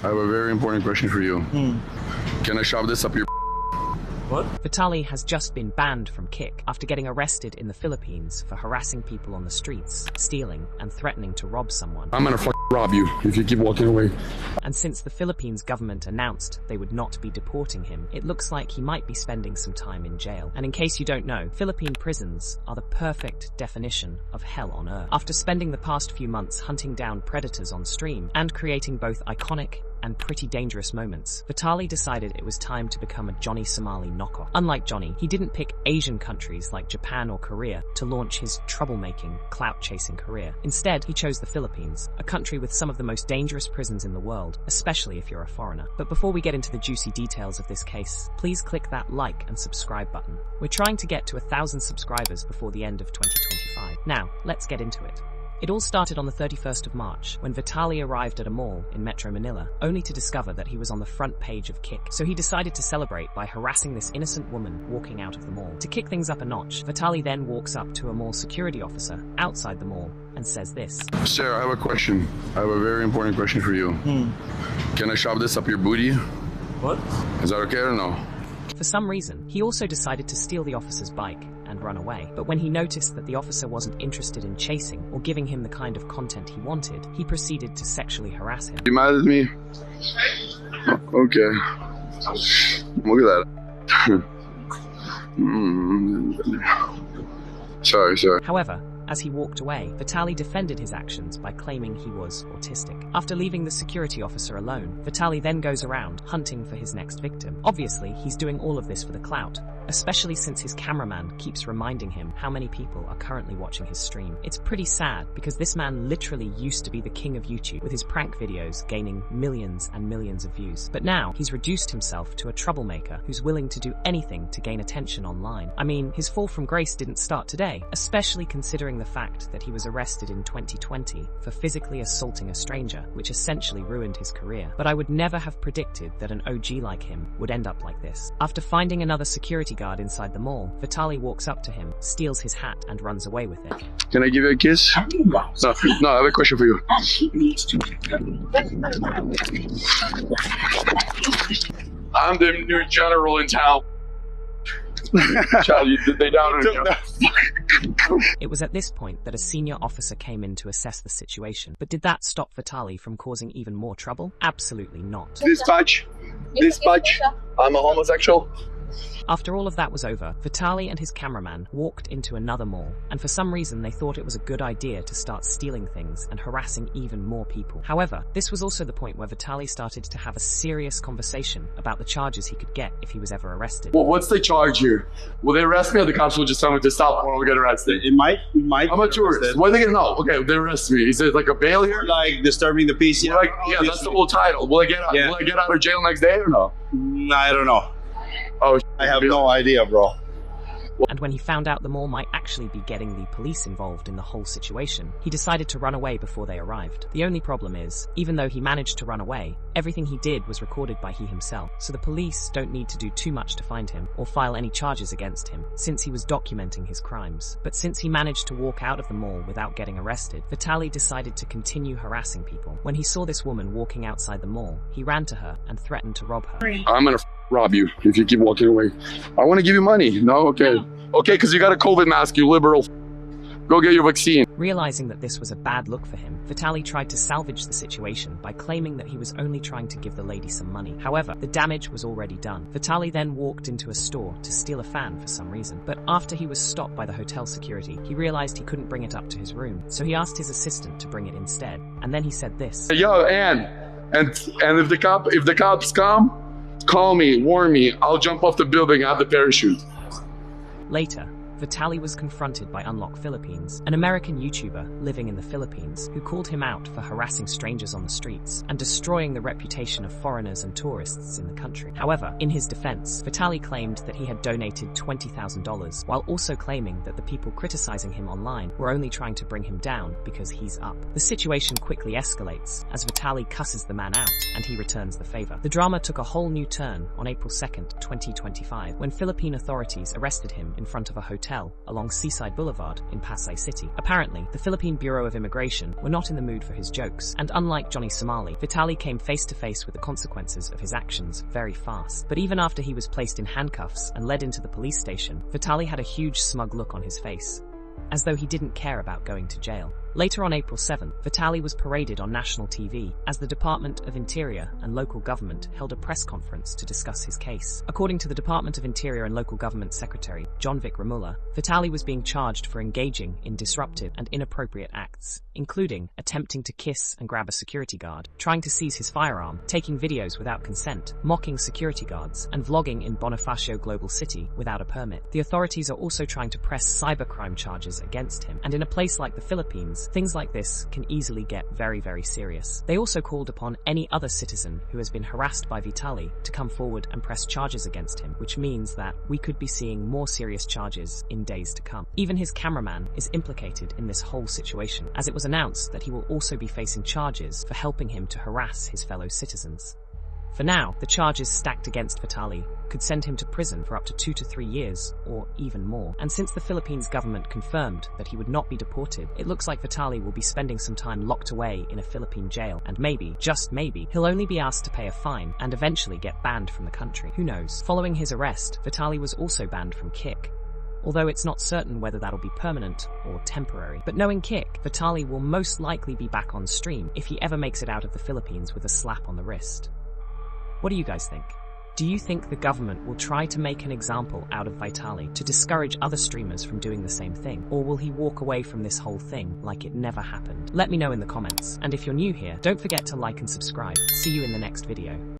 I have a very important question for you. Can I shove this up your What? Vitaly has just been banned from Kick after getting arrested in the Philippines for harassing people on the streets, stealing, and threatening to rob someone. I'm gonna rob you if you keep walking away. And since the Philippines government announced they would not be deporting him, it looks like he might be spending some time in jail. And in case you don't know, Philippine prisons are the perfect definition of hell on earth. After spending the past few months hunting down predators on stream and creating both iconic and pretty dangerous moments, Vitaly decided it was time to become a Johnny Somali knockoff. Unlike Johnny, he didn't pick Asian countries like Japan or Korea to launch his troublemaking, clout-chasing career. Instead, he chose the Philippines, a country with some of the most dangerous prisons in the world, especially if you're a foreigner. But before we get into the juicy details of this case, please click that like and subscribe button. We're trying to get to 1,000 subscribers before the end of 2025. Now, let's get into it. It all started on the 31st of March, when Vitaly arrived at a mall in Metro Manila, only to discover that he was on the front page of Kick. So he decided to celebrate by harassing this innocent woman walking out of the mall. To kick things up a notch, Vitaly then walks up to a mall security officer outside the mall and says this. Sir, I have a question. I have a very important question for you. Can I shove this up your booty? What? Is that okay or no? For some reason, he also decided to steal the officer's bike and run away. But when he noticed that the officer wasn't interested in chasing or giving him the kind of content he wanted, he proceeded to sexually harass him. You mad at me? Okay. Look at that. Sorry. However, as he walked away, Vitaly defended his actions by claiming he was autistic. After leaving the security officer alone, Vitaly then goes around hunting for his next victim. Obviously, he's doing all of this for the clout, especially since his cameraman keeps reminding him how many people are currently watching his stream. It's pretty sad because this man literally used to be the king of YouTube, with his prank videos gaining millions and millions of views. But now, he's reduced himself to a troublemaker who's willing to do anything to gain attention online. I mean, his fall from grace didn't start today, especially considering the fact that he was arrested in 2020 for physically assaulting a stranger, which essentially ruined his career. But I would never have predicted that an OG like him would end up like this. After finding another security guard inside the mall, Vitaly walks up to him, steals his hat, and runs away with it. Can I give you a kiss? No, I have a question for you. I'm the new general in town. Child, they doubted you. It was at this point that a senior officer came in to assess the situation. But did that stop Vitaly from causing even more trouble? Absolutely not. Dispatch, I'm a homosexual. After all of that was over, Vitaly and his cameraman walked into another mall, and for some reason they thought it was a good idea to start stealing things and harassing even more people. However, this was also the point where Vitaly started to have a serious conversation about the charges he could get if he was ever arrested. Well, what's the charge here? Will they arrest me or the cops will just tell me to stop or I'll get arrested? It might. I'm a tourist. What are they gonna know? Okay, they arrest me. Is it like a bail here? Like disturbing the peace. Yeah, that's the whole title. Will I get out of jail next day or no? I don't know. Oh, I have no idea, bro. And when he found out the mall might actually be getting the police involved in the whole situation, he decided to run away before they arrived. The only problem is, even though he managed to run away, everything he did was recorded by he himself, so the police don't need to do too much to find him or file any charges against him, since he was documenting his crimes. But since he managed to walk out of the mall without getting arrested, Vitaly decided to continue harassing people. When he saw this woman walking outside the mall, he ran to her and threatened to rob her. I'm gonna rob you if you keep walking away. I want to give you money. No? Okay. Okay, because you got a COVID mask, you liberal. Go get your vaccine. Realizing that this was a bad look for him, Vitaly tried to salvage the situation by claiming that he was only trying to give the lady some money. However, the damage was already done. Vitaly then walked into a store to steal a fan for some reason. But after he was stopped by the hotel security, he realized he couldn't bring it up to his room. So he asked his assistant to bring it instead. And then he said this. Yo, Ann, and if the cops come, call me, warn me. I'll jump off the building, I have the parachute. Later, Vitaly was confronted by Unlock Philippines, an American YouTuber living in the Philippines, who called him out for harassing strangers on the streets and destroying the reputation of foreigners and tourists in the country. However, in his defense, Vitaly claimed that he had donated $20,000, while also claiming that the people criticizing him online were only trying to bring him down because he's up. The situation quickly escalates as Vitaly cusses the man out and he returns the favor. The drama took a whole new turn on April 2nd, 2025, when Philippine authorities arrested him in front of a hotel hotel along Seaside Boulevard in Pasay City. Apparently, the Philippine Bureau of Immigration were not in the mood for his jokes, and unlike Johnny Somali, Vitaly came face to face with the consequences of his actions very fast. But even after he was placed in handcuffs and led into the police station, Vitaly had a huge smug look on his face, as though he didn't care about going to jail. Later on April 7th, Vitaly was paraded on national TV as the Department of Interior and Local Government held a press conference to discuss his case. According to the Department of Interior and Local Government Secretary, John Vic Remulla, Vitaly was being charged for engaging in disruptive and inappropriate acts, including attempting to kiss and grab a security guard, trying to seize his firearm, taking videos without consent, mocking security guards, and vlogging in Bonifacio Global City without a permit. The authorities are also trying to press cybercrime charges against him, and in a place like the Philippines, things like this can easily get very, very serious. They also called upon any other citizen who has been harassed by Vitaly to come forward and press charges against him, which means that we could be seeing more serious charges in days to come. Even his cameraman is implicated in this whole situation, as it was announced that he will also be facing charges for helping him to harass his fellow citizens. For now, the charges stacked against Vitaly could send him to prison for up to 2 to 3 years, or even more. And since the Philippines government confirmed that he would not be deported, it looks like Vitaly will be spending some time locked away in a Philippine jail, and maybe, just maybe, he'll only be asked to pay a fine and eventually get banned from the country. Who knows? Following his arrest, Vitaly was also banned from Kick, although it's not certain whether that'll be permanent or temporary. But knowing Kick, Vitaly will most likely be back on stream if he ever makes it out of the Philippines with a slap on the wrist. What do you guys think? Do you think the government will try to make an example out of Vitaly to discourage other streamers from doing the same thing? Or will he walk away from this whole thing like it never happened? Let me know in the comments. And if you're new here, don't forget to like and subscribe. See you in the next video.